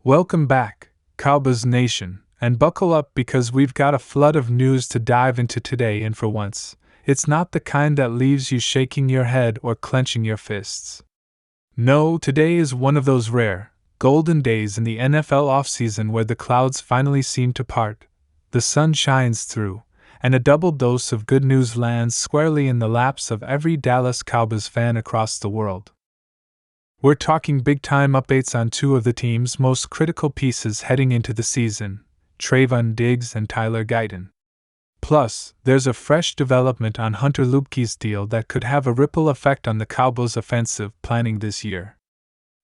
Welcome back, Cowboys Nation, and buckle up because we've got a flood of news to dive into today, and for once, it's not the kind that leaves you shaking your head or clenching your fists. No, today is one of those rare, golden days in the NFL offseason where the clouds finally seem to part, the sun shines through, and a double dose of good news lands squarely in the laps of every Dallas Cowboys fan across the world. We're talking big-time updates on two of the team's most critical pieces heading into the season, Trevon Diggs and Tyler Guyton. Plus, there's a fresh development on Hunter Luepke's deal that could have a ripple effect on the Cowboys' offensive planning this year.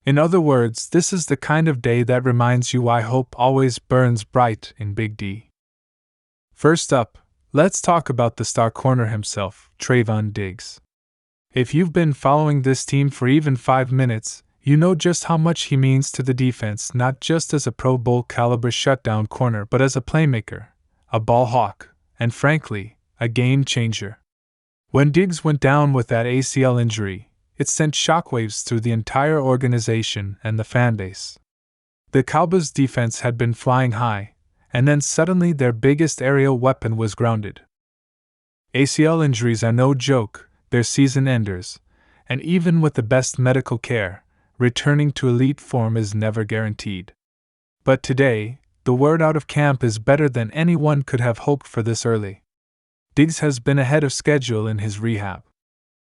In other words, this is the kind of day that reminds you why hope always burns bright in Big D. First up, let's talk about the star corner himself, Trevon Diggs. If you've been following this team for even 5 minutes, you know just how much he means to the defense, not just as a Pro Bowl caliber shutdown corner but as a playmaker, a ball hawk, and frankly, a game changer. When Diggs went down with that ACL injury, it sent shockwaves through the entire organization and the fanbase. The Cowboys' defense had been flying high, and then suddenly their biggest aerial weapon was grounded. ACL injuries are no joke. They're season enders, and even with the best medical care, returning to elite form is never guaranteed. But today, the word out of camp is better than anyone could have hoped for this early. Diggs has been ahead of schedule in his rehab.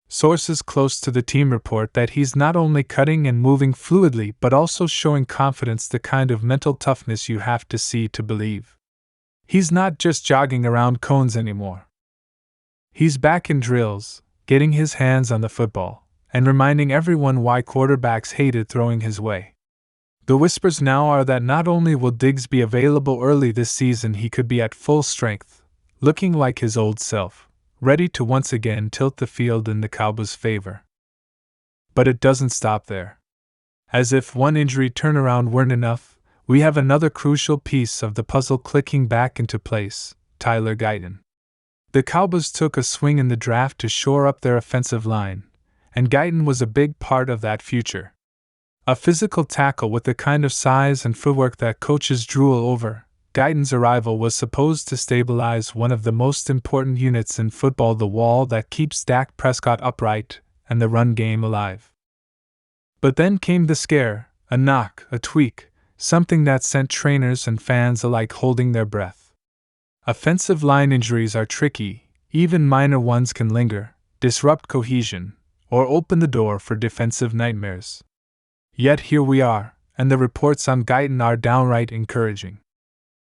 Sources close to the team report that he's not only cutting and moving fluidly but also showing confidence, the kind of mental toughness you have to see to believe. He's not just jogging around cones anymore. He's back in drills, getting his hands on the football, and reminding everyone why quarterbacks hated throwing his way. The whispers now are that not only will Diggs be available early this season, he could be at full strength, looking like his old self, ready to once again tilt the field in the Cowboys' favor. But it doesn't stop there. As if one injury turnaround weren't enough, we have another crucial piece of the puzzle clicking back into place, Tyler Guyton. The Cowboys took a swing in the draft to shore up their offensive line, and Guyton was a big part of that future. A physical tackle with the kind of size and footwork that coaches drool over, Guyton's arrival was supposed to stabilize one of the most important units in football, the wall that keeps Dak Prescott upright and the run game alive. But then came the scare, a knock, a tweak, something that sent trainers and fans alike holding their breath. Offensive line injuries are tricky, even minor ones can linger, disrupt cohesion, or open the door for defensive nightmares. Yet here we are, and the reports on Guyton are downright encouraging.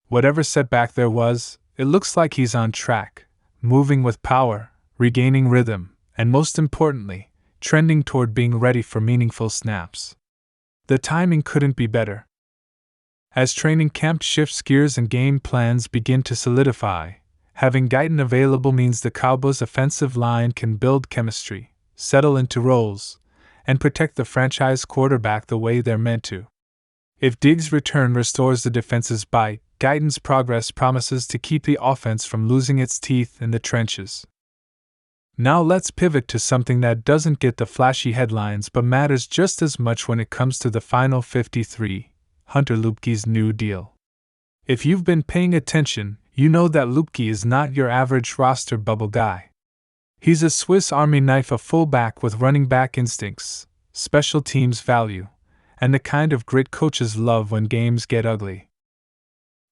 Whatever setback there was, it looks like he's on track, moving with power, regaining rhythm, and most importantly, trending toward being ready for meaningful snaps. The timing couldn't be better. As training camp shifts gears and game plans begin to solidify, having Guyton available means the Cowboys' offensive line can build chemistry, settle into roles, and protect the franchise quarterback the way they're meant to. If Diggs' return restores the defense's bite, Guyton's progress promises to keep the offense from losing its teeth in the trenches. Now let's pivot to something that doesn't get the flashy headlines but matters just as much when it comes to the final 53. Hunter Luepke's new deal. If you've been paying attention, you know that Luepke is not your average roster bubble guy. He's a Swiss Army knife, a fullback with running back instincts, special teams value, and the kind of grit coaches love when games get ugly.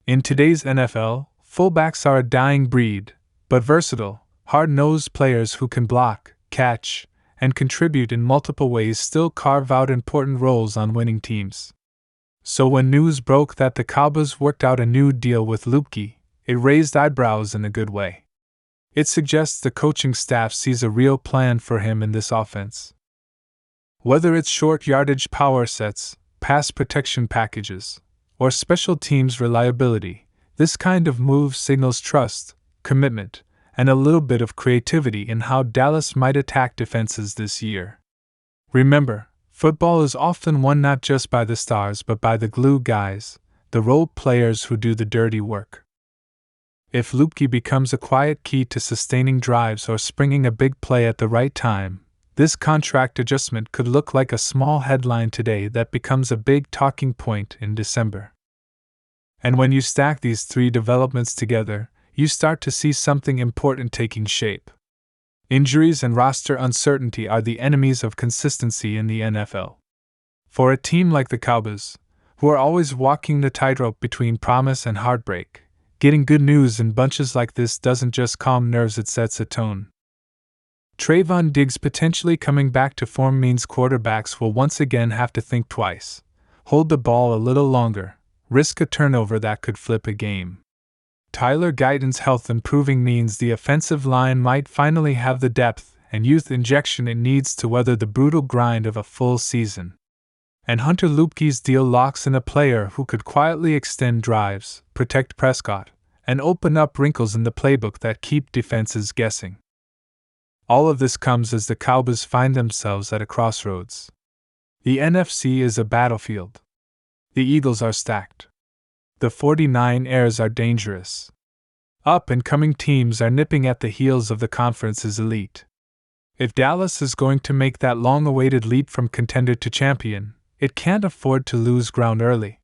In today's NFL, fullbacks are a dying breed, but versatile, hard-nosed players who can block, catch, and contribute in multiple ways still carve out important roles on winning teams. So when news broke that the Cowboys worked out a new deal with Luepke, it raised eyebrows in a good way. It suggests the coaching staff sees a real plan for him in this offense. Whether it's short yardage power sets, pass protection packages, or special teams reliability, this kind of move signals trust, commitment, and a little bit of creativity in how Dallas might attack defenses this year. Remember, football is often won not just by the stars but by the glue guys, the role players who do the dirty work. If Luepke becomes a quiet key to sustaining drives or springing a big play at the right time, This contract adjustment could look like a small headline today that becomes a big talking point in December. And when you stack these three developments together, you start to see something important taking shape. Injuries and roster uncertainty are the enemies of consistency in the NFL. For a team like the Cowboys, who are always walking the tightrope between promise and heartbreak, getting good news in bunches like this doesn't just calm nerves, it sets a tone. Trevon Diggs potentially coming back to form means quarterbacks will once again have to think twice, hold the ball a little longer, risk a turnover that could flip a game. Tyler Guyton's health improving means the offensive line might finally have the depth and youth injection it needs to weather the brutal grind of a full season. And Hunter Luepke's deal locks in a player who could quietly extend drives, protect Prescott, and open up wrinkles in the playbook that keep defenses guessing. All of this comes as the Cowboys find themselves at a crossroads. The NFC is a battlefield. The Eagles are stacked. The 49ers are dangerous. Up-and-coming teams are nipping at the heels of the conference's elite. If Dallas is going to make that long-awaited leap from contender to champion, it can't afford to lose ground early.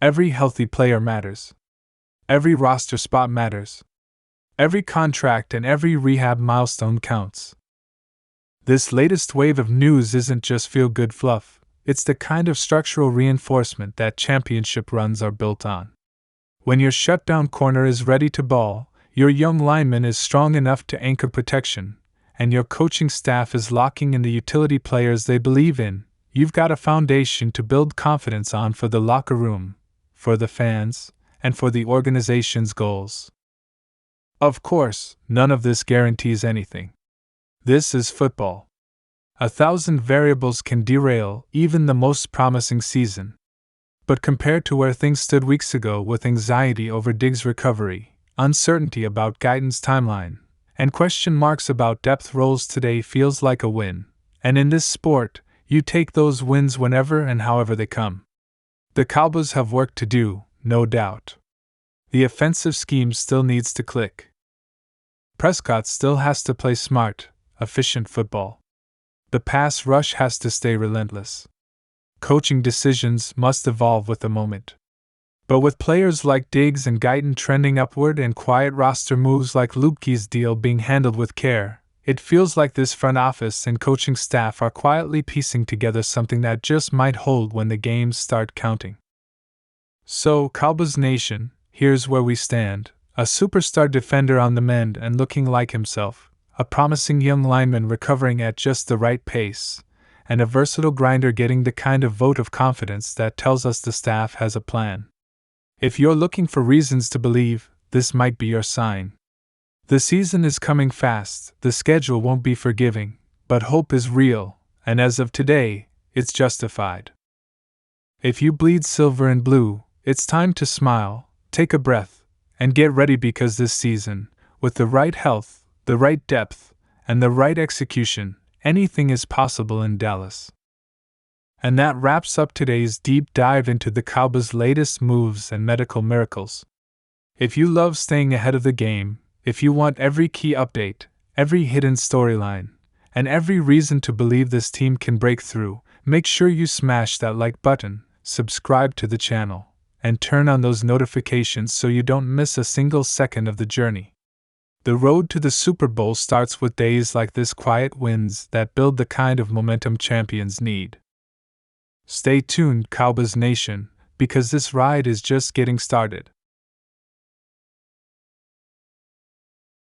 Every healthy player matters. Every roster spot matters. Every contract and every rehab milestone counts. This latest wave of news isn't just feel-good fluff, it's the kind of structural reinforcement that championship runs are built on. When your shutdown corner is ready to ball, your young lineman is strong enough to anchor protection, and your coaching staff is locking in the utility players they believe in, you've got a foundation to build confidence on for the locker room, for the fans, and for the organization's goals. Of course, none of this guarantees anything. This is football. 1,000 variables can derail even the most promising season. But compared to where things stood weeks ago with anxiety over Diggs' recovery, uncertainty about Guyton's timeline, and question marks about depth roles today feels like a win. And in this sport, you take those wins whenever and however they come. The Cowboys have work to do, no doubt. The offensive scheme still needs to click. Prescott still has to play smart, efficient football. The pass rush has to stay relentless. Coaching decisions must evolve with the moment. But with players like Diggs and Guyton trending upward and quiet roster moves like Luepke's deal being handled with care, it feels like this front office and coaching staff are quietly piecing together something that just might hold when the games start counting. So, Cowboys Nation, here's where we stand: a superstar defender on the mend and looking like himself, a promising young lineman recovering at just the right pace, and a versatile grinder getting the kind of vote of confidence that tells us the staff has a plan. If you're looking for reasons to believe, this might be your sign. The season is coming fast, the schedule won't be forgiving, but hope is real, and as of today, it's justified. If you bleed silver and blue, it's time to smile, take a breath, and get ready, because this season, with the right health, the right depth, and the right execution, anything is possible in Dallas. And that wraps up today's deep dive into the Cowboys' latest moves and medical miracles. If you love staying ahead of the game, if you want every key update, every hidden storyline, and every reason to believe this team can break through, make sure you smash that like button, subscribe to the channel, and turn on those notifications so you don't miss a single second of the journey. The road to the Super Bowl starts with days like this, quiet wins that build the kind of momentum champions need. Stay tuned, Cowboys Nation, because this ride is just getting started.